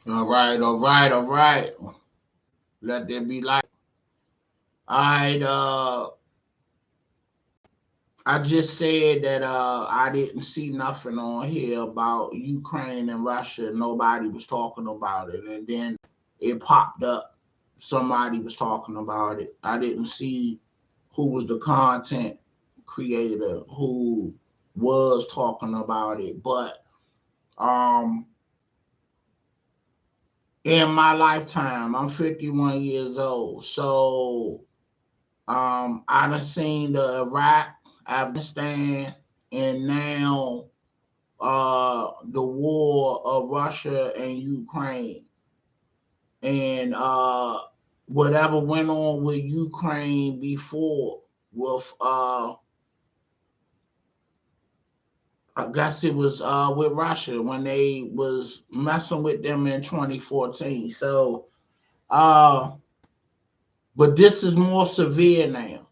All right, all right, all right. Let there be light. All right, I just said that I didn't see nothing on here about Ukraine and Russia. Nobody was talking about it. And then it popped up. Somebody was talking about it. I didn't see who was the content creator who was talking about it. But um in my lifetime, I'm 51 years old. So I done seen the Iraq, Afghanistan, and now the war of Russia and Ukraine, and whatever went on with Ukraine before with I guess it was with Russia when they was messing with them in 2014. So uh but this is more severe now.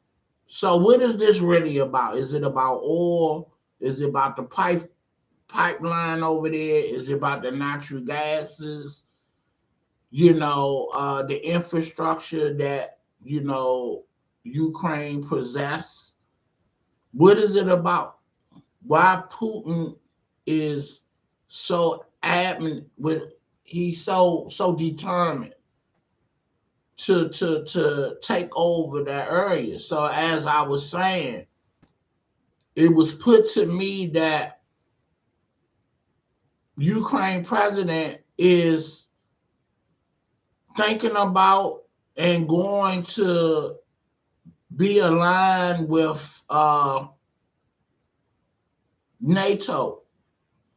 So what is this really about? Is it about oil? Is it about the pipeline over there? Is it about the natural gases? The infrastructure that Ukraine possess. What is it about? Why Putin is so adamant with he's so determined to take over that area. So as I was saying, it was put to me that Ukraine president is thinking about and going to be aligned with NATO.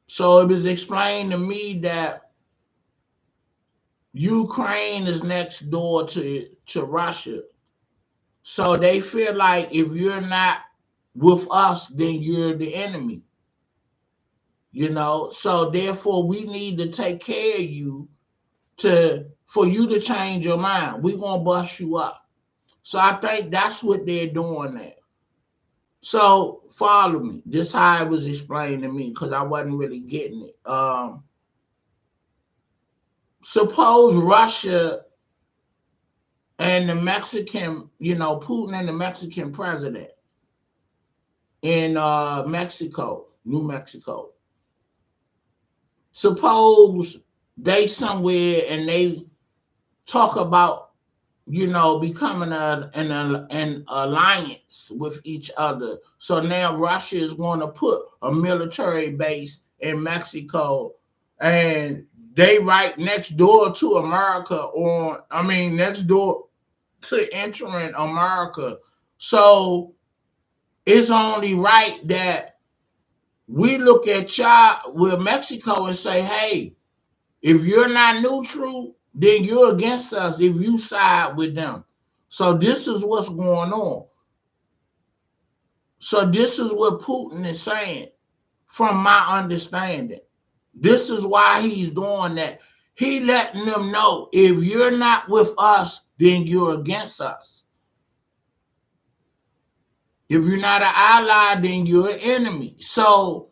So it was explained to me that Ukraine is next door to Russia. So they feel like if you're not with us, then you're the enemy. So therefore we need to take care of you to for you to change your mind. We're gonna bust you up. So I think that's what they're doing there. So follow me. This how it was explained to me because I wasn't really getting it. Suppose Russia and the Mexican, Putin and the Mexican president in Mexico, New Mexico. Suppose they somewhere and they talk about, becoming an alliance with each other. So now Russia is going to put a military base in Mexico, and they right next door to America, next door to entering America. So it's only right that we look at y'all with Mexico and say, hey, if you're not neutral, then you're against us if you side with them. So this is what's going on. So this is what Putin is saying, from my understanding. This is why he's doing that. He letting them know if you're not with us, then you're against us. If you're not an ally, then you're an enemy. So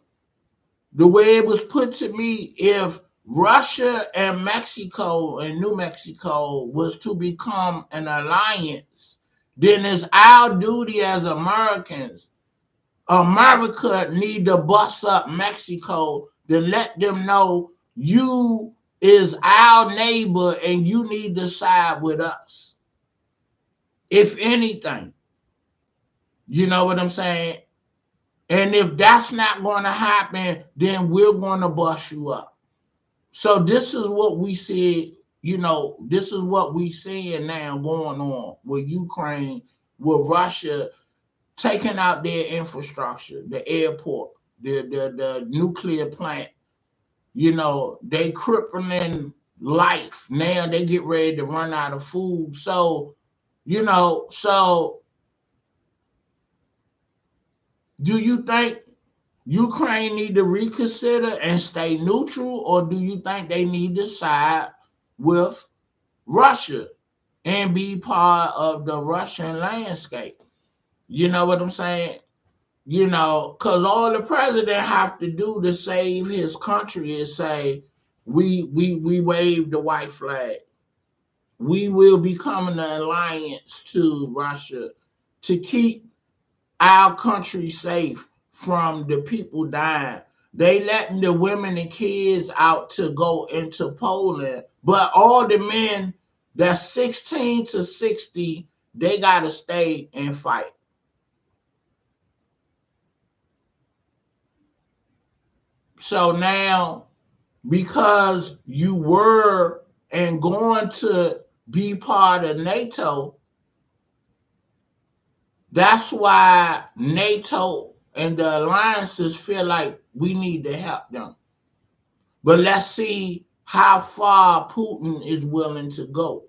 the way it was put to me, if Russia and Mexico and New Mexico was to become an alliance, then it's our duty as Americans. America need to bust up Mexico to let them know you is our neighbor and you need to side with us. If anything, you know what I'm saying? And if that's not going to happen, then we're going to bust you up. So this is what we see, this is what we seeing now going on with Ukraine, with Russia taking out their infrastructure, the airport, the nuclear plant. They crippling life. Now they get ready to run out of food. So, so do you think Ukraine need to reconsider and stay neutral, or do you think they need to side with Russia and be part of the Russian landscape? You know what I'm saying? Because all the president have to do to save his country is say, we wave the white flag. We will become an alliance to Russia to keep our country safe from the people dying. They letting the women and kids out to go into Poland, but all the men that's 16 to 60, they gotta stay and fight. So now, because you were and going to be part of NATO, that's why NATO and the alliances feel like we need to help them. But let's see how far Putin is willing to go.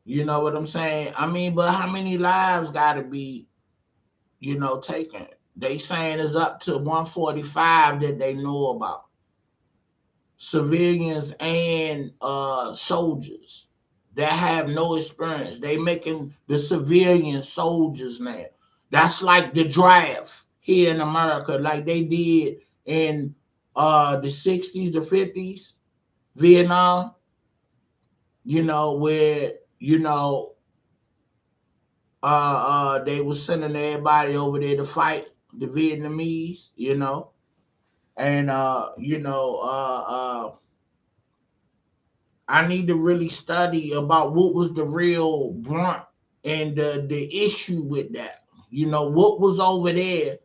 You know what I'm saying? I mean, but how many lives got to be, taken? They saying it's up to 145 that they know about, civilians and soldiers that have no experience. They making the civilian soldiers now. That's like the draft here in America, like they did in the 60s, the 50s, Vietnam, where, they were sending everybody over there to fight the Vietnamese, and I need to really study about what was the real brunt and the issue with that. What was over there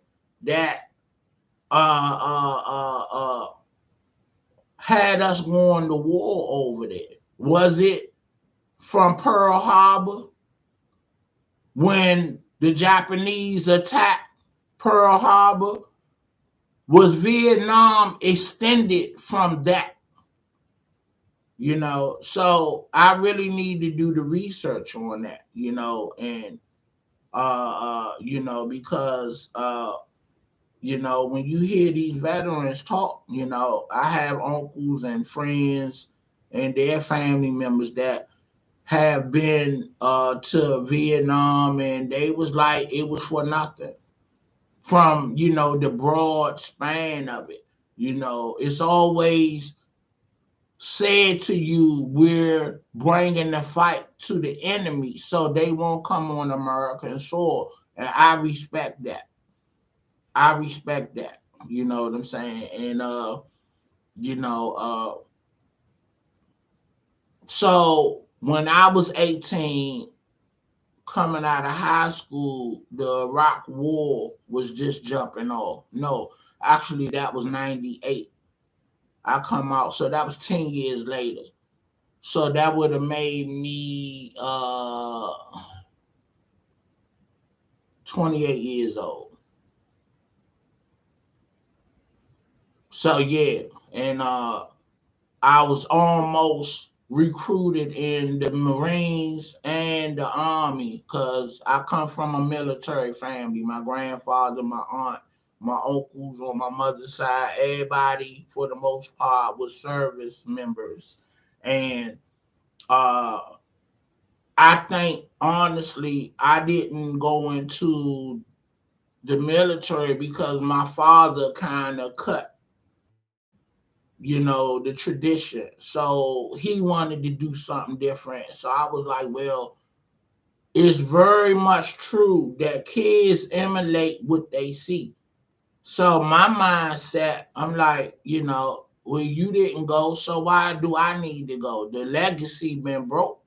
that uh, uh, uh, uh, had us going to war over there? Was it from Pearl Harbor when the Japanese attacked Pearl Harbor? Was Vietnam extended from that? So I really need to do the research on that, and because when you hear these veterans talk, I have uncles and friends and their family members that have been to Vietnam, and they was like it was for nothing from the broad span of it. It's always said to you, we're bringing the fight to the enemy so they won't come on American soil. And I respect that. I respect that. You know what I'm saying? And, you know, so when I was 18, coming out of high school, the Iraq War was just jumping off. No, actually, that was 98. I come out. So that was 10 years later. So that would have made me 28 years old. So yeah, and I was almost recruited in the Marines and the Army because I come from a military family. My grandfather, my aunt, my uncles on my mother's side, everybody for the most part was service members. And uh I think honestly, I didn't go into the military because my father kind of cut, the tradition. So he wanted to do something different. So I was like, well, it's very much true that kids emulate what they see. So my mindset, I'm like, well, you didn't go, so why do I need to go? The legacy been broke.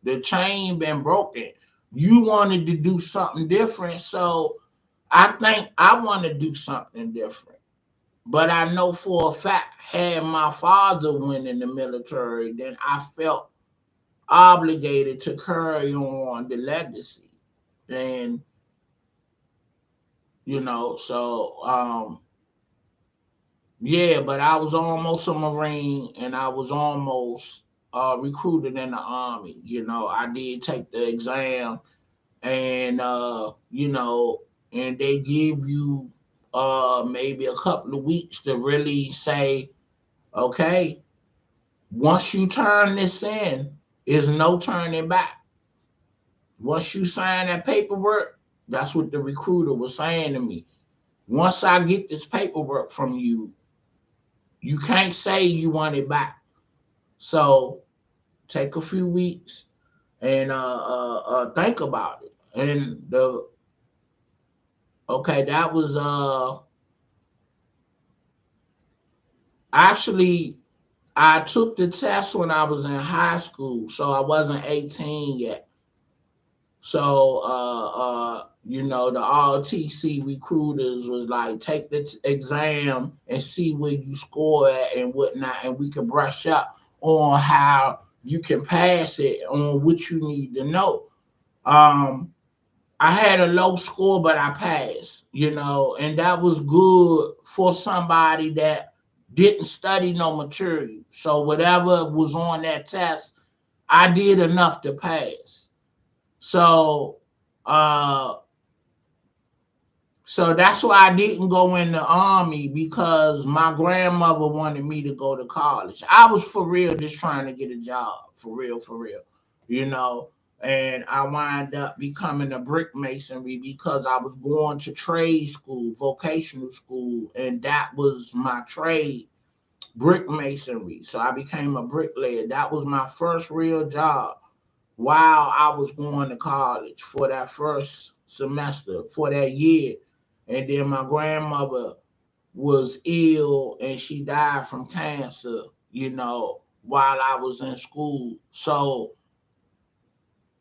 The chain been broken. You wanted to do something different, so I think I want to do something different. But I know for a fact, had my father went in the military, then I felt obligated to carry on the legacy. And so yeah, but I was almost a Marine and I was almost recruited in the Army. I did take the exam, and and they give you maybe a couple of weeks to really say, okay, once you turn this in, is no turning back. Once you sign that paperwork, that's what the recruiter was saying to me. Once I get this paperwork from you, you can't say you want it back. So take a few weeks and think about it. And the okay, that was actually I took the test when I was in high school, so I wasn't 18 yet. So the ROTC recruiters was like, take the exam and see where you score at and whatnot, and we can brush up on how you can pass it on what you need to know. Um, I had a low score, but I passed, and that was good for somebody that didn't study no material. So whatever was on that test, I did enough to pass. So, uh, so that's why I didn't go in the army, because my grandmother wanted me to go to college. I was for real just trying to get a job, for real, you know. And I wound up becoming a brick masonry because I was going to trade school, vocational school, and that was my trade, brick masonry. So I became a bricklayer. That was my first real job while I was going to college for that first semester, for that year. And then my grandmother was ill and she died from cancer, while I was in school. So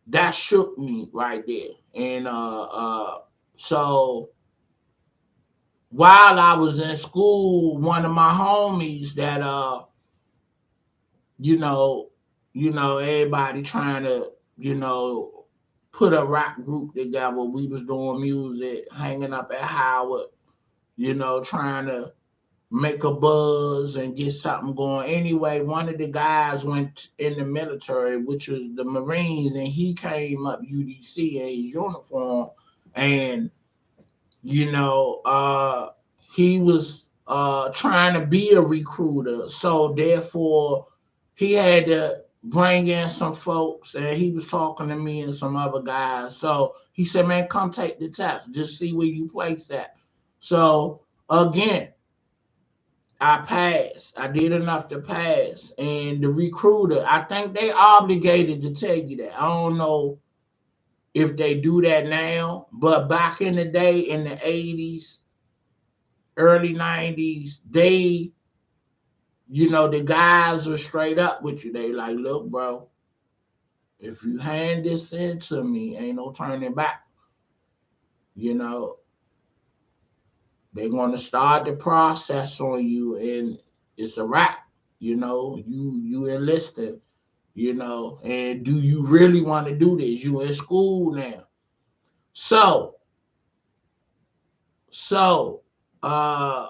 that shook me right there. And so while I was in school, one of my homies that you know, everybody trying to, put a rap group together. We was doing music, hanging up at Howard, trying to make a buzz and get something going. Anyway, one of the guys went in the military, which was the Marines, and he came up UDC in his uniform, and you know, he was trying to be a recruiter. So therefore, he had to bring in some folks, and he was talking to me and some other guys. So he said, "Man, come take the test. Just see where you place at." So again, I passed. I did enough to pass. And the recruiter, I think they obligated to tell you that. I don't know if they do that now, but back in the day, in the 80s, early 90s, the guys were straight up with you. They like, look, bro, if you hand this in to me, ain't no turning back. You know, they're going to start the process on you, and it's a wrap. You enlisted, and do you really want to do this? You in school now. So, so, uh,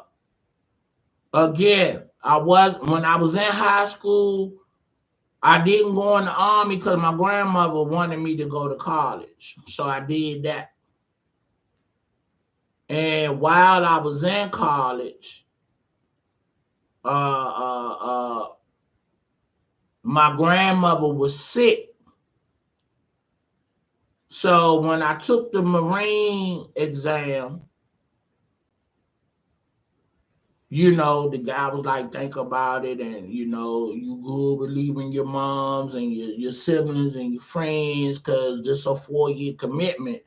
again, when I was in high school, I didn't go in the army because my grandmother wanted me to go to college. So I did that. And while I was in college, uh, uh, uh, my grandmother was sick. So when I took the Marine exam, the guy was like, think about it, and you good with leaving your moms and your siblings and your friends, because this is a 4-year commitment.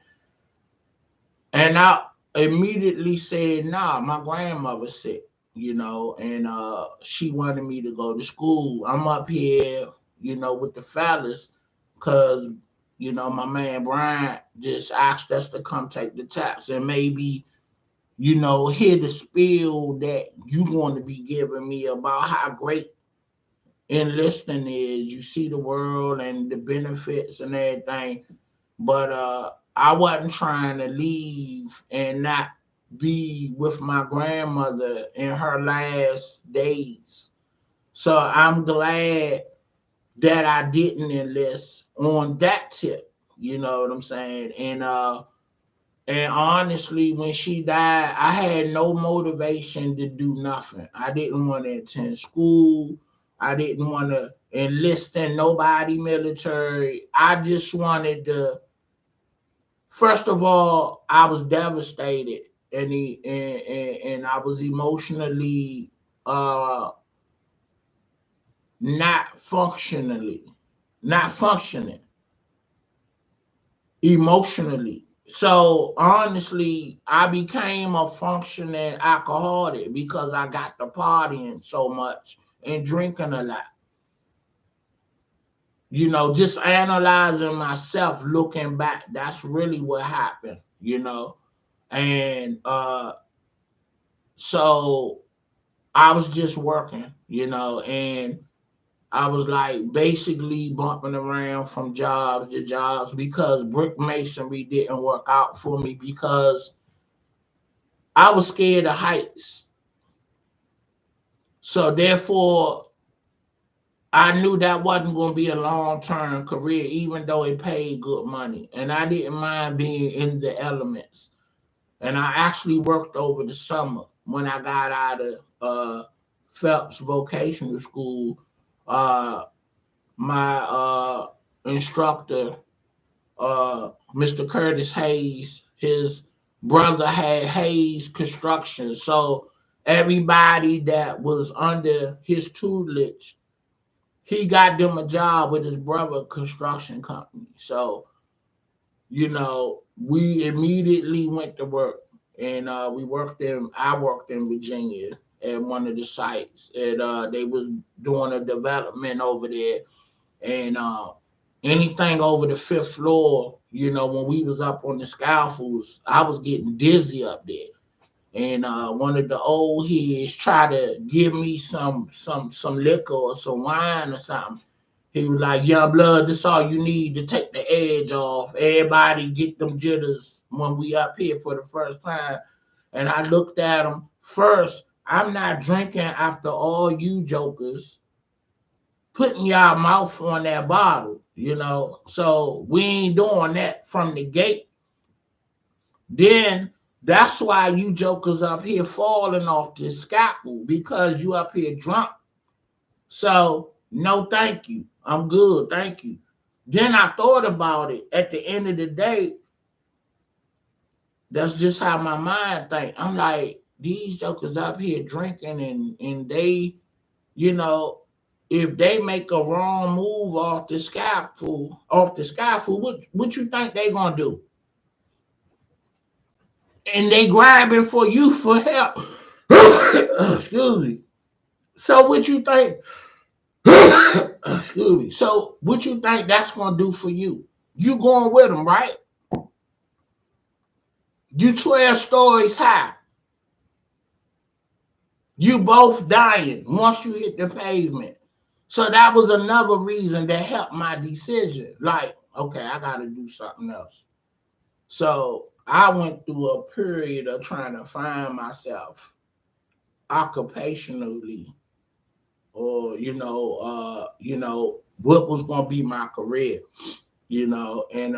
And I immediately said, nah, my grandmother's sick, and she wanted me to go to school. I'm up here, with the fellas, because, my man Brian just asked us to come take the test and maybe, hear the spiel that you want to be giving me about how great enlisting is. You see the world and the benefits and everything. But I wasn't trying to leave and not be with my grandmother in her last days. So I'm glad that I didn't enlist on that tip. You know what I'm saying? And honestly, when she died, I had no motivation to do nothing. I didn't want to attend school. I didn't want to enlist in nobody military. I just wanted to. First of all, I was devastated, and I was emotionally uh not functionally, not functioning emotionally. So honestly, I became a functioning alcoholic because I got to partying so much and drinking a lot. Just analyzing myself, looking back, that's really what happened. And so I was just working, and I was like basically bumping around from jobs to jobs because brick masonry didn't work out for me because I was scared of heights. So therefore, I knew that wasn't going to be a long term career, even though it paid good money. And I didn't mind being in the elements. And I actually worked over the summer when I got out of Phelps Vocational School. Uh, my instructor, Mr. Curtis Hayes, his brother had Hayes Construction. So everybody that was under his tutelage, he got them a job with his brother construction company. So, we immediately went to work and I worked in Virginia at one of the sites and they was doing a development over there and anything over the fifth floor, when we was up on the scaffolds, I was getting dizzy up there. And one of the old heads tried to give me some liquor or some wine or something. He was like, "Young blood, this all you need to take the edge off. Everybody get them jitters when we up here for the first time." And I looked at him first. I'm not drinking after all you jokers putting y'all mouth on that bottle. So we ain't doing that from the gate. Then that's why you jokers up here falling off the scaffold because you up here drunk. So no, thank you. I'm good, thank you. Then I thought about it. At the end of the day, that's just how my mind think. I'm like, these jokers up here drinking and they, you know, if they make a wrong move off the scaffold, what you think they gonna do? And they grabbing for you for help. Excuse me. So what you think? Excuse me. So what you think that's gonna do for you? You going with them, right? You 12 stories high. You both dying once you hit the pavement. So that was another reason that helped my decision. Like, okay, I gotta do something else. So I went through a period of trying to find myself occupationally or what was going to be my career. And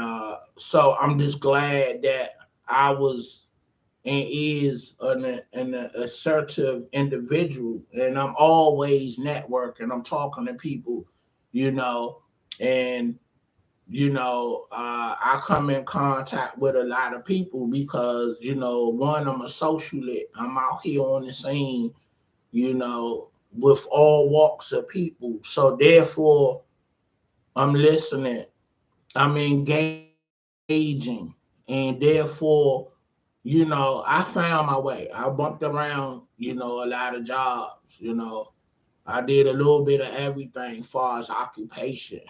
so I'm just glad that I was and is an assertive individual, and I'm always networking. I'm talking to people, you know and I come in contact with a lot of people because one, I'm a socialite. I'm out here on the scene, with all walks of people. So therefore, I'm listening, I'm engaging, and therefore, I found my way. I bumped around, a lot of jobs. I did a little bit of everything as far as occupation,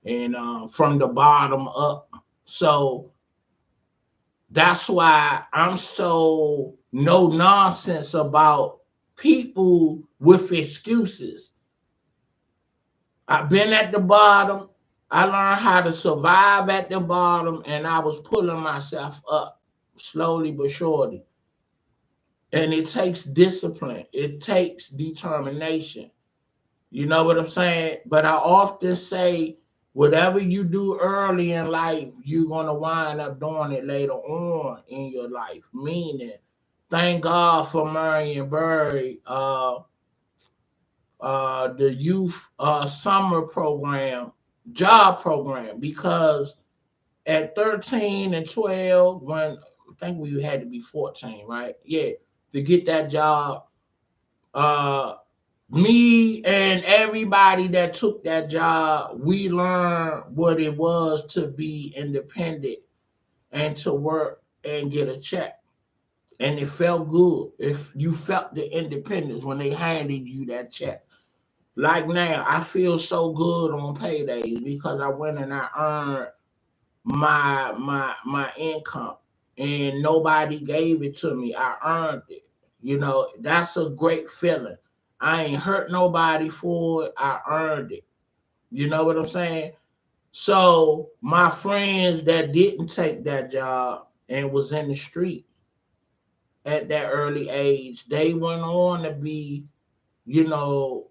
and from the bottom up. So that's why I'm so no nonsense about people with excuses. I've been at the bottom. I learned how to survive at the bottom, and I was pulling myself up slowly but surely. And it takes discipline, it takes determination. You know what I'm saying? But I often say, whatever you do early in life, you're going to wind up doing it later on in your life. Meaning, thank God for Marion Barry, the youth summer program, job program, because at 13 and 12, when I think we had to be 14, right? Yeah, to get that job, uh, me and everybody that took that job, we learned what it was to be independent and to work and get a check. And it felt good if you felt the independence when they handed you that check. Like now, I feel so good on paydays because I went and I earned my income, and nobody gave it to me. I earned it. You know, that's a great feeling. I ain't hurt nobody for it. I earned it. You know what I'm saying? So my friends that didn't take that job and was in the street at that early age, they went on to be, you know,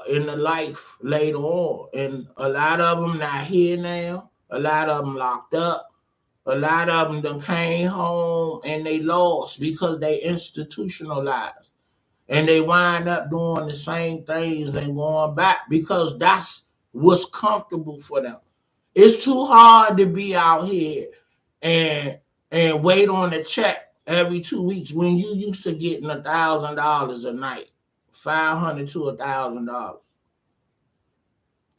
in the life later on. And a lot of them not here now. A lot of them locked up. A lot of them done came home and they lost because they institutionalized. And they wind up doing the same things and going back because that's what's comfortable for them. It's too hard to be out here and wait on a check every 2 weeks when you used to getting $1,000 a night, 500 to $1,000.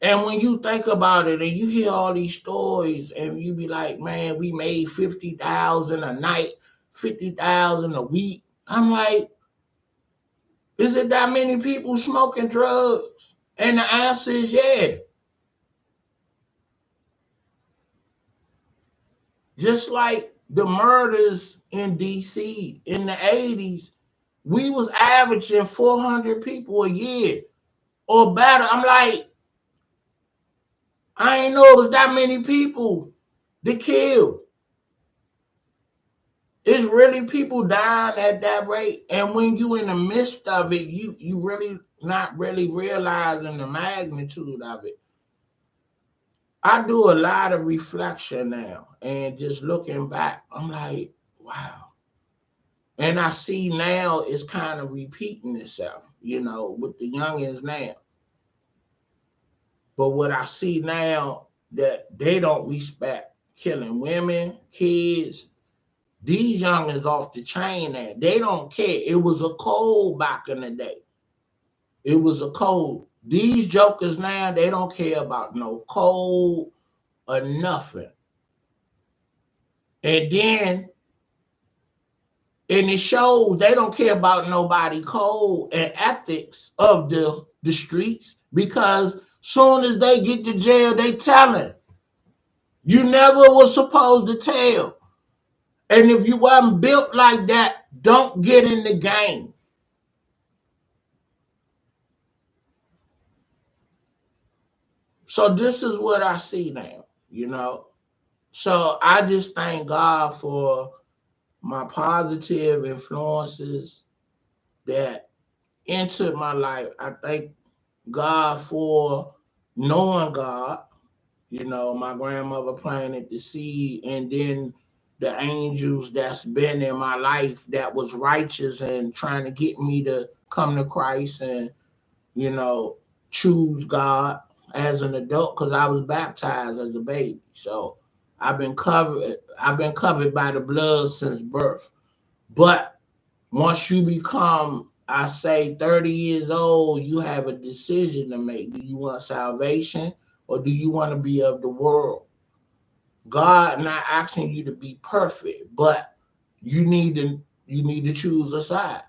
And when you think about it and you hear all these stories and you be like, man, we made 50,000 a night, 50,000 a week. I'm like, is it that many people smoking drugs? And the answer is yeah. Just like the murders in DC in the 80s, we was averaging 400 people a year or better. I'm like, I ain't know it was that many people to kill. It's really people dying at that rate. And when you in the midst of it, you really not really realizing the magnitude of it. I do a lot of reflection now and just looking back, I'm like, wow. And I see now it's kind of repeating itself, you know, with the youngins now. But what I see now that they don't respect killing women, kids. These youngins off the chain now. They don't care. It was a code back in the day. It was a code. These jokers now, they don't care about no code or nothing. And then and it shows they don't care about nobody code and ethics of the streets because soon as they get to jail, they telling. You never was supposed to tell. And if you wasn't built like that, don't get in the game. So this is what I see now, you know. So I just thank God for my positive influences that entered my life. I thank God for knowing God. You know, my grandmother planted the seed, and then the angels that's been in my life that was righteous and trying to get me to come to Christ and, you know, choose God as an adult because I was baptized as a baby. So I've been covered by the blood since birth. But once you become, I say, 30 years old, you have a decision to make. Do you want salvation or do you want to be of the world? God not asking you to be perfect, but you need to choose a side.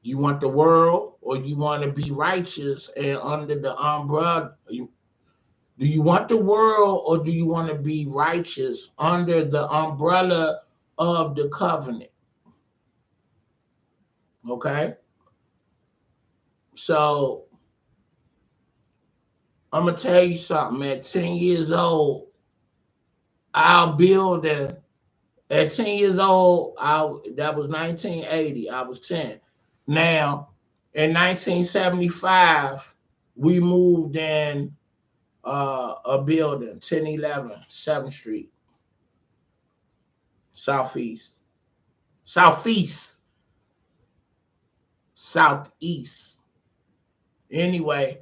You want the world or you want to be righteous and under the umbrella? Do you want the world or do you want to be righteous under the umbrella of the covenant? Okay? So I'm gonna tell you something. At 10 years old, our building. At 10 years old, that was 1980. I was 10. Now, in 1975, we moved in a building, 1011 7th Street, Southeast, Southeast, Southeast. Anyway,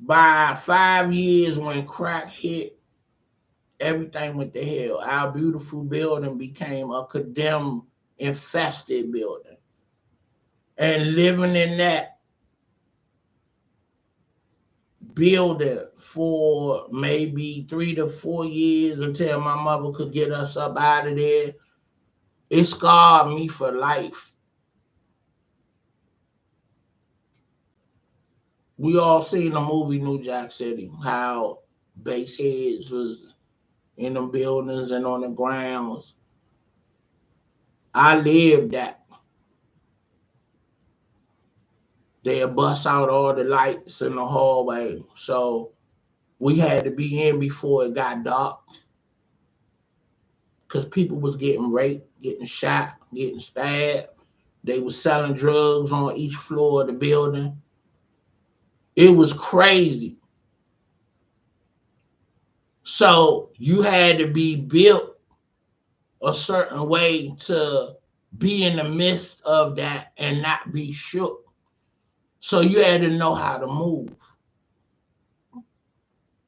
by 5 years when crack hit, everything went to hell. Our beautiful building became a condemned, infested building. and living in that building for maybe 3 to 4 years until my mother could get us up out of there. It scarred me for life. We all seen the movie New Jack City, how base heads was in the buildings and on the grounds. I lived that. They'd bust out all the lights in the hallway. So we had to be in before it got dark because people was getting raped, getting shot, getting stabbed. They was selling drugs on each floor of the building. It was crazy. So you had to be built a certain way to be in the midst of that and not be shook. So you had to know how to move.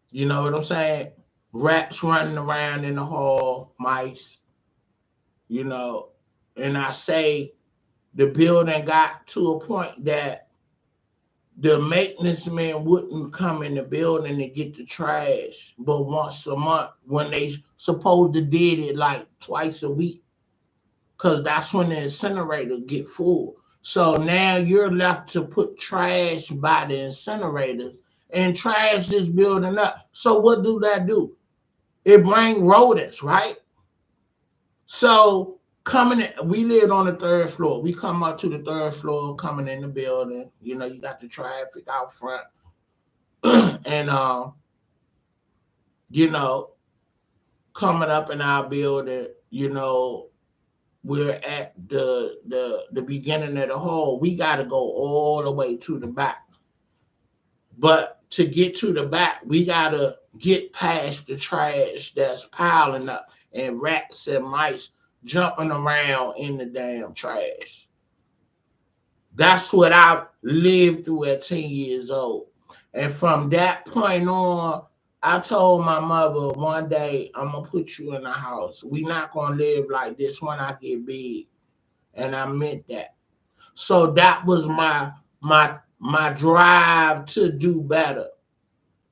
You know what I'm saying? Rats running around in the hall, mice, you know. And I say the building got to a point that the maintenance man wouldn't come in the building to get the trash, but once a month when they supposed to did it like twice a week, because that's when the incinerator get full. So now you're left to put trash by the incinerators, and trash is building up. So what do that do? It bring rodents, right? So coming in, we lived on the third floor. We come up to the third floor, coming in the building. You know, you got the traffic out front, and you know, coming up in our building, you know, we're at the beginning of the hall. We got to go all the way to the back. But to get to the back, we got to get past the trash that's piling up and rats and mice jumping around in the damn trash. That's what I lived through at 10 years old. And from that point on, I told my mother one day, I'm going to put you in the house. We not going to live like this when I get big. And I meant that. So that was my drive to do better,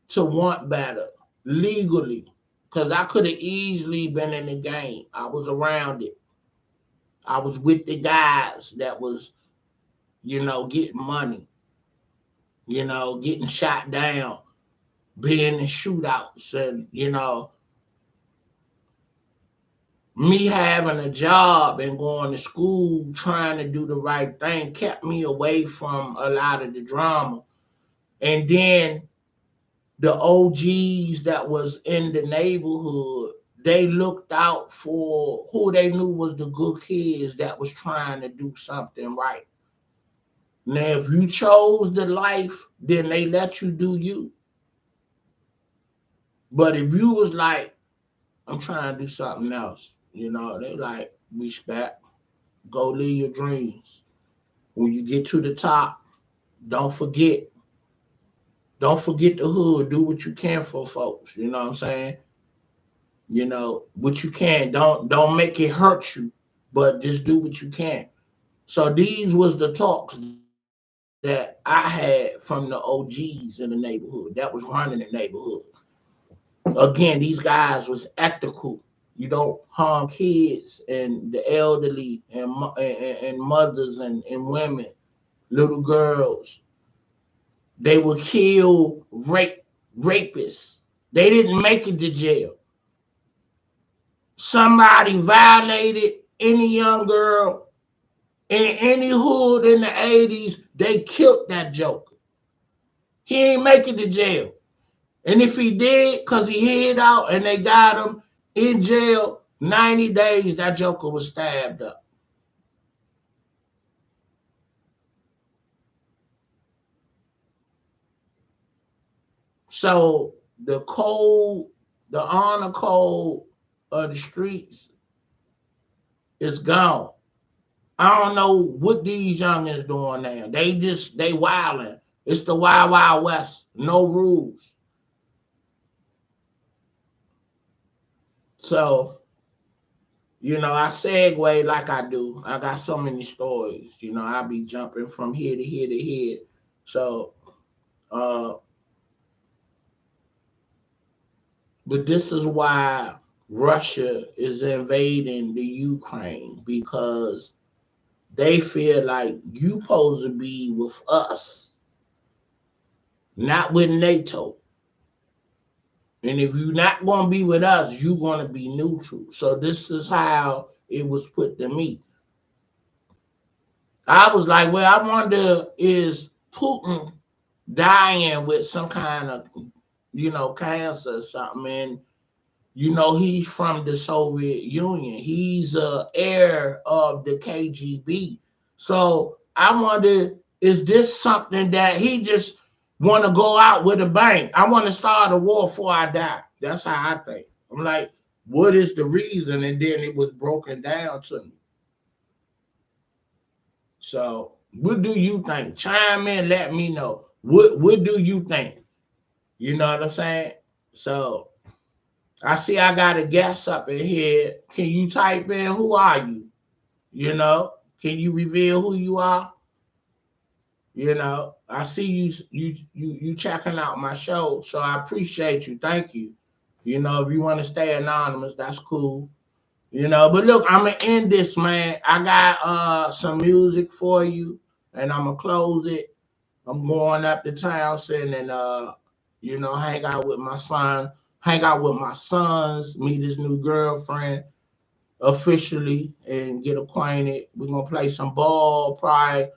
to want better legally, because I could have easily been in the game. I was around it. I was with the guys that was, you know, getting money, you know, getting shot down, being in shootouts, and you know, me having a job and going to school, trying to do the right thing, kept me away from a lot of the drama. And then the OGs that was in the neighborhood, they looked out for who they knew was the good kids that was trying to do something right. Now, if you chose the life, then they let you do you. But if you was like, I'm trying to do something else, you know, they like, respect, go live your dreams. When you get to the top, don't forget. Don't forget the hood. Do what you can for folks. You know what I'm saying? You know what you can. Don't make it hurt you, but just do what you can. So these was the talks that I had from the OGs in the neighborhood that was running the neighborhood. Again, these guys was ethical. You don't harm kids and the elderly and mothers and women, little girls. They would kill rapists. They didn't make it to jail. Somebody violated any young girl in any hood in the 80s, they killed that joker. He ain't make it to jail. And if he did, because he hid out and they got him in jail, 90 days, that joker was stabbed up. So the code, the honor code of the streets is gone. I don't know what these youngins doing now. They wilding. It's the wild wild west. No rules. So I segue like I do. I got so many stories. I be jumping from here to here to here. So, uh, but this is why Russia is invading the Ukraine because they feel like you supposed to be with us, not with NATO. And if you're not going to be with us, you're going to be neutral. So this is how it was put to me. I was like, well, I wonder is Putin dying with some kind of, cancer or something. And, he's from the Soviet Union. He's a heir of the KGB. So I wonder, is this something that he just want to go out with a bang? I want to start a war before I die. That's how I think. I'm like, what is the reason? And then it was broken down to me. So what do you think? Chime in, let me know. What do you think? You know what I'm saying? So I see I got a guest up in here. Can you type in who are you? Can you reveal who you are? I see you checking out my show, so I appreciate you. Thank you. If you want to stay anonymous, that's cool. But look, I'm gonna end this, man. I got some music for you, and I'm gonna close it. I'm going up to Townsend and hang out with my son, hang out with my sons, meet his new girlfriend officially, and get acquainted. We're gonna play some ball, probably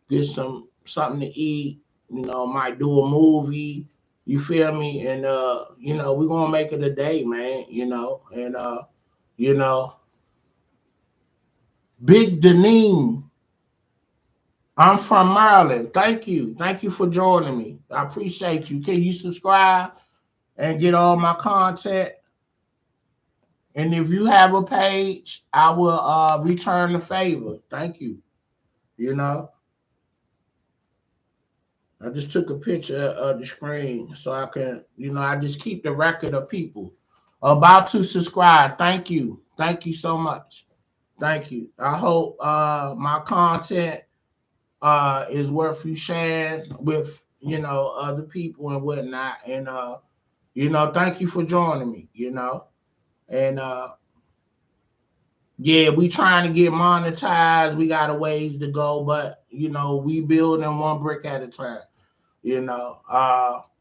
get something to eat. Might do a movie. You feel me? And we're gonna make it a day, man. And you know, Big Deneen. I'm from Maryland. Thank you. Thank you for joining me. I appreciate you. Can you subscribe and get all my content? And if you have a page, I will return the favor. Thank you. You know, I just took a picture of the screen so I can, I just keep the record of people about to subscribe. Thank you. Thank you so much. Thank you. I hope my content is worth you sharing with other people and whatnot. And thank you for joining me. And yeah, we trying to get monetized. We got a ways to go, but we building one brick at a time.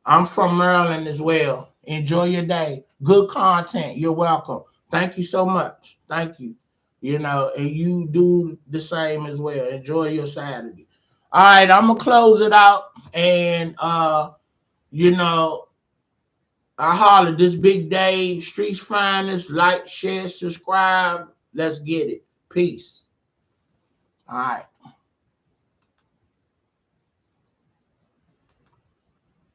I'm from Maryland as well. Enjoy your day. Good content. You're welcome. Thank you so much. Thank you. And you do the same as well. Enjoy your Saturday. All right, I'm gonna close it out. And you know, I holler this big day, Streets Finest, like, share, subscribe. Let's get it. Peace. All right.